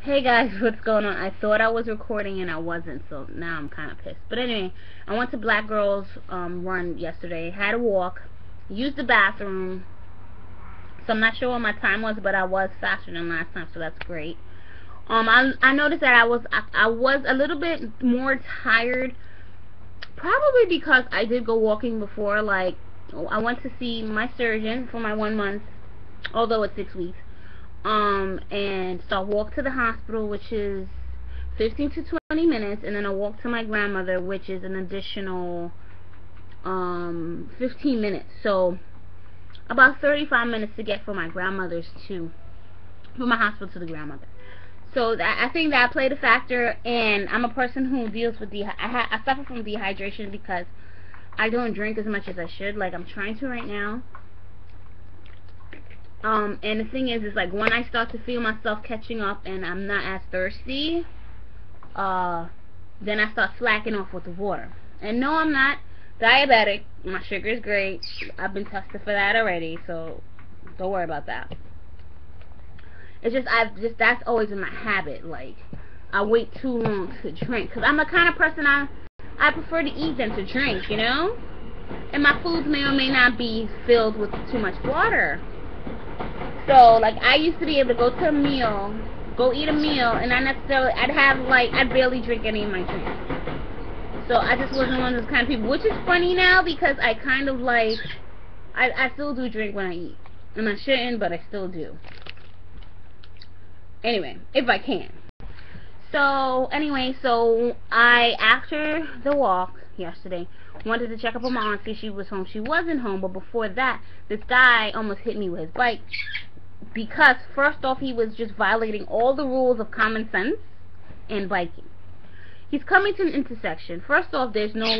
Hey guys, what's going on? I thought I was recording and I wasn't, so now I'm kind of pissed. But anyway, I went to Black Girls Run yesterday, had a walk, used the bathroom, so I'm not sure what my time was, but I was faster than last time, so that's great. I noticed that I was a little bit more tired, probably because I did go walking before. Like, I went to see my surgeon for my 1 month, although it's 6 weeks. And so I walked to the hospital, which is 15 to 20 minutes, and then I walked to my grandmother, which is an additional 15 minutes. So about 35 minutes to get from my grandmother's from my hospital to the grandmother. So I think that played a factor, and I'm a person who deals with I suffer from dehydration because I don't drink as much as I should. Like, I'm trying to right now. And the thing is like, when I start to feel myself catching up and I'm not as thirsty, then I start slacking off with the water. And no, I'm not diabetic. My sugar is great. I've been tested for that already, so don't worry about that. It's just, that's always been my habit. Like, I wait too long to drink, because I'm the kind of person, I prefer to eat than to drink, you know? And my foods may or may not be filled with too much water. So, like, I used to be able to go to a meal, go eat a meal, and I'd barely drink any of my drinks. So, I just wasn't one of those kind of people, which is funny now, because I kind of, like, I still do drink when I eat. And I shouldn't, but I still do. Anyway, if I can. So, anyway, after the walk yesterday, wanted to check up on my aunt, see if she was home. She wasn't home, but before that, this guy almost hit me with his bike. Because, first off, he was just violating all the rules of common sense and biking. He's coming to an intersection. First off, there's no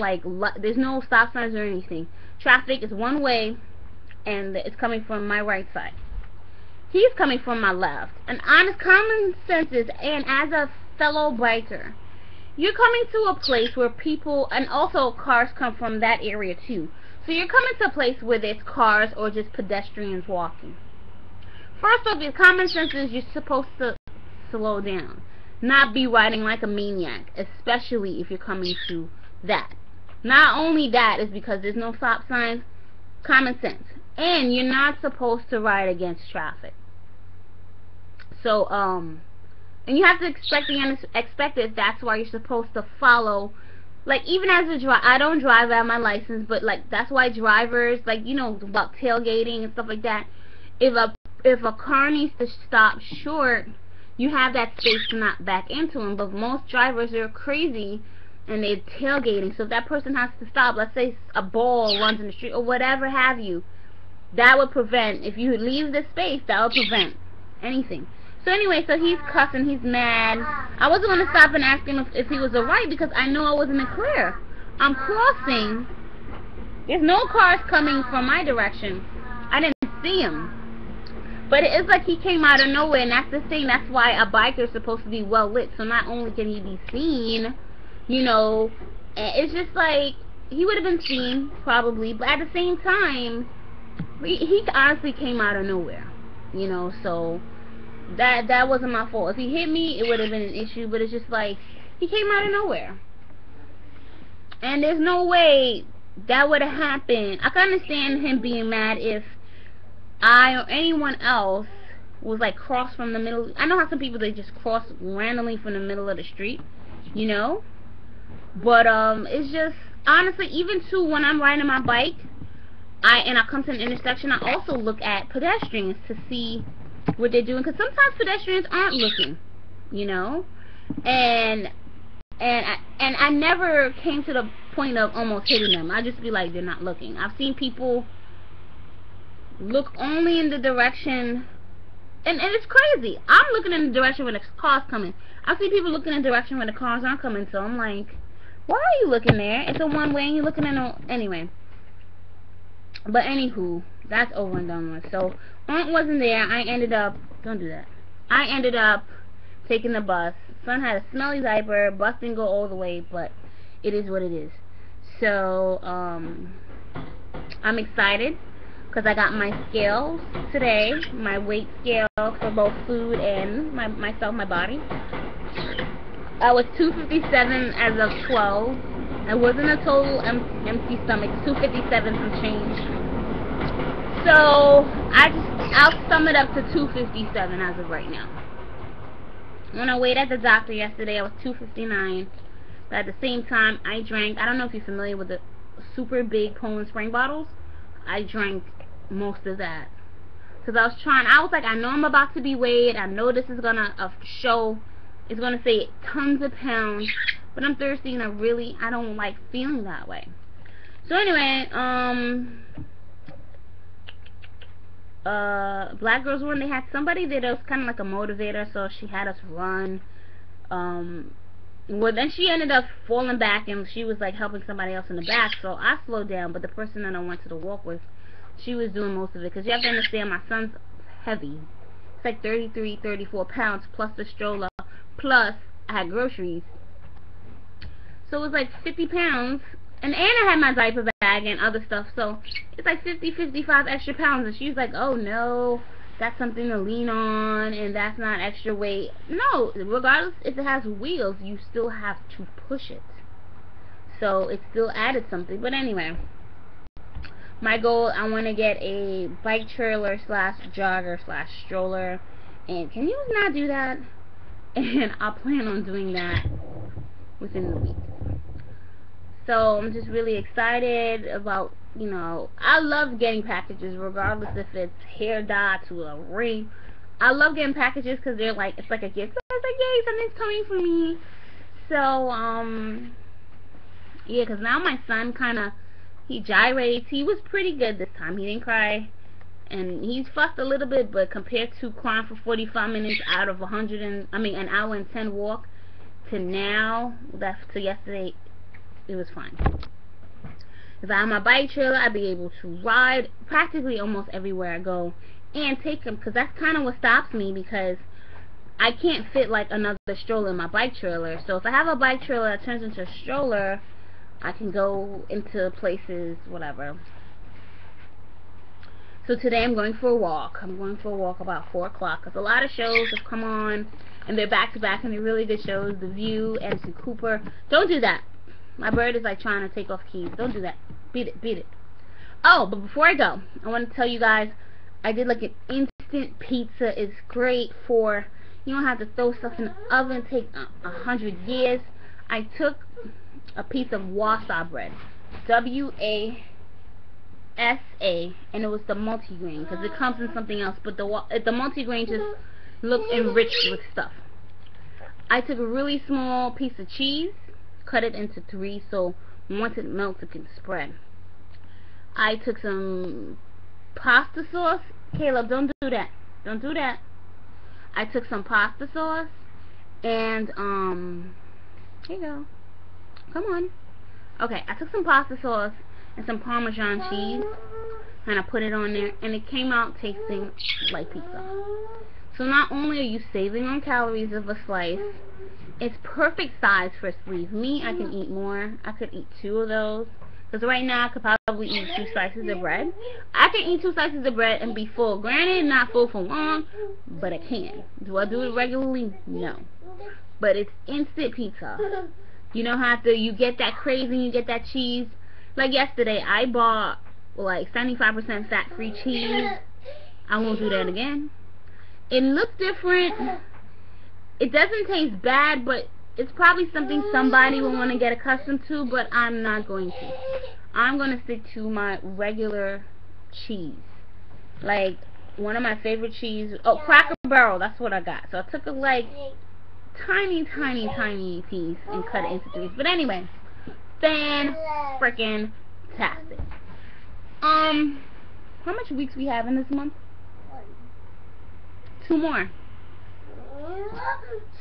stop signs or anything. Traffic is one way, and it's coming from my right side. He's coming from my left. And honest common sense is, and as a fellow biker, you're coming to a place where people, and also cars come from that area too. So you're coming to a place where there's cars or just pedestrians walking. First off, your common sense is you're supposed to slow down, not be riding like a maniac, especially if you're coming to that. Not only that is because there's no stop signs, common sense, and you're not supposed to ride against traffic. So, and you have to expect the unexpected. That's why you're supposed to follow. Like, even as a driver, I don't drive, I have my license, but like, that's why drivers, like, you know, about tailgating and stuff like that. If a car needs to stop short, you have that space to not back into them. But most drivers are crazy and they're tailgating. So if that person has to stop, let's say a ball runs in the street or whatever have you, that would prevent, if you leave the space, that would prevent anything. So anyway, so he's cussing, he's mad. I wasn't going to stop and ask him if he was alright, because I know I wasn't clear. I'm crossing. There's no cars coming from my direction. I didn't see him. But it is like he came out of nowhere, and that's the thing. That's why a biker is supposed to be well lit. So not only can he be seen, you know, it's just like, he would have been seen, probably. But at the same time, he honestly came out of nowhere, you know, so that wasn't my fault. If he hit me, it would have been an issue, but it's just like, he came out of nowhere. And there's no way that would have happened. I can understand him being mad if I or anyone else was like cross from the middle. I know how some people, they just cross randomly from the middle of the street, you know, but it's just, honestly, even too, when I'm riding my bike, I come to an intersection, I also look at pedestrians to see what they're doing, because sometimes pedestrians aren't looking, you know, and I never came to the point of almost hitting them. I just be like, they're not looking. I've seen people look only in the direction, and it's crazy. I'm looking in the direction when the car's coming. I see people looking in the direction when the cars aren't coming, so I'm like, why are you looking there? It's a one way and you're looking in a, anyway. But anywho, that's over and done with. So aunt wasn't there. I ended up, don't do that. I ended up taking the bus. Son had a smelly diaper. Bus didn't go all the way, but it is what it is. So I'm excited. because I got my scales today, my weight scale for both food and myself, my body. I was 257 as of 12. I wasn't a total empty stomach, 257 some change. So I'll sum it up to 257 as of right now. When I weighed at the doctor yesterday, I was 259. But at the same time, I drank, I don't know if you're familiar with the super big Poland Spring bottles. I drank most of that. Because I was like, I know I'm about to be weighed. I know this is going to show, it's going to say tons of pounds. But I'm thirsty and I don't like feeling that way. So anyway, Black Girls Run, they had somebody there that was kind of like a motivator, so she had us run. Well, then she ended up falling back, and she was like helping somebody else in the back, so I slowed down. But the person that I went to the walk with, she was doing most of it, because you have to understand, my son's heavy. It's like 33, 34 pounds, plus the stroller, plus I had groceries. So it was like 50 pounds, and I had my diaper bag and other stuff, so it's like 50, 55 extra pounds, and she's like, oh no, that's something to lean on, and that's not extra weight. No, regardless if it has wheels, you still have to push it. So it still added something. But anyway, my goal, I want to get a bike trailer slash jogger slash stroller. And can you not do that? And I'll plan on doing that within the week. So I'm just really excited about, you know, I love getting packages, regardless if it's hair dye to a ring. I love getting packages because they're like, it's like a gift. So it's like, yay, something's coming for me. So, yeah, because now my son he gyrates. He was pretty good this time. He didn't cry. And he's fussed a little bit, but compared to crying for 45 minutes out of an hour and 10 walk to now, to yesterday, it was fine. If I had my bike trailer, I'd be able to ride practically almost everywhere I go and take him, because that's kind of what stops me, because I can't fit like another stroller in my bike trailer. So if I have a bike trailer that turns into a stroller, I can go into places, whatever. So today I'm going for a walk. I'm going for a walk about 4 o'clock, because a lot of shows have come on, and they're back to back, and they're really good shows. The View, Anderson Cooper. Don't do that. My bird is like trying to take off keys. Don't do that. Beat it, beat it. Oh, but before I go, I want to tell you guys, I did like an instant pizza. It's great for, you don't have to throw stuff in the oven, take 100 years. I took a piece of Wasa bread, W-A-S-A, and it was the multigrain, because it comes in something else, but the multigrain just looked enriched with stuff. I took a really small piece of cheese, cut it into 3, so once it melts it can spread. I took some pasta sauce. Caleb, don't do that. Don't do that. I took some pasta sauce and here you go. Come on. Okay, I took some pasta sauce and some Parmesan cheese, and I put it on there, and it came out tasting like pizza. So not only are you saving on calories of a slice, it's perfect size for a sleeve. Me, I can eat more. I could eat 2 of those. Because right now, I could probably eat 2 slices of bread. I can eat 2 slices of bread and be full. Granted, not full for long, but I can. Do I do it regularly? No. But it's instant pizza. You don't have to, you get that craving, you get that cheese. Like yesterday, I bought like 75% fat-free cheese. I won't do that again. It looks different. It doesn't taste bad, but it's probably something somebody will want to get accustomed to, but I'm not going to. I'm going to stick to my regular cheese. Like, one of my favorite cheese, Cracker Barrel, that's what I got. So I took a, like, tiny piece and cut it into 3. But anyway, fan-frickin-tastic. How much weeks we have in this month? 2 more.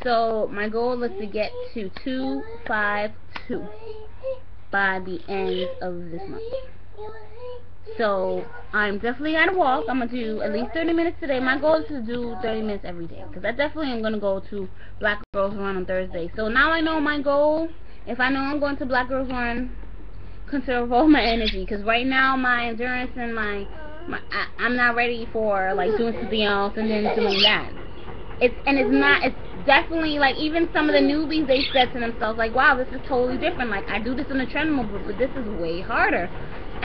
So my goal is to get to 252 by the end of this month. So I'm definitely at a walk. I'm gonna do at least 30 minutes today. My goal is to do 30 minutes every day, because I definitely am gonna go to Black Girls Run on Thursday. So now I know my goal. If I know I'm going to Black Girls Run, conserve all my energy, because right now my endurance and my I'm not ready for like doing something else and then doing that. It's definitely like, even some of the newbies, they said to themselves like, wow, this is totally different. Like, I do this on the treadmill, but this is way harder.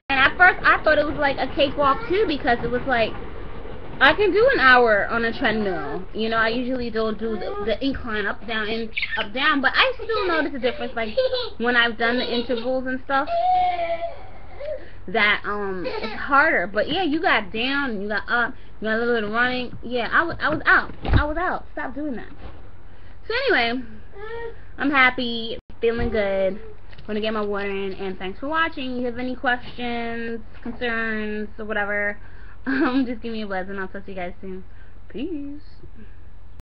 And at first I thought it was like a cakewalk too, because it was like, I can do an hour on a treadmill. You know, I usually don't do the incline up, down, and up, down, but I still notice a difference, like, when I've done the intervals and stuff, that, it's harder. But yeah, you got down, you got up, you got a little bit of running. Yeah, I was out. Stop doing that. So anyway, I'm happy, feeling good. Gonna get my water in, and thanks for watching. If you have any questions, concerns, or whatever, just give me a buzz, and I'll talk to you guys soon. Peace.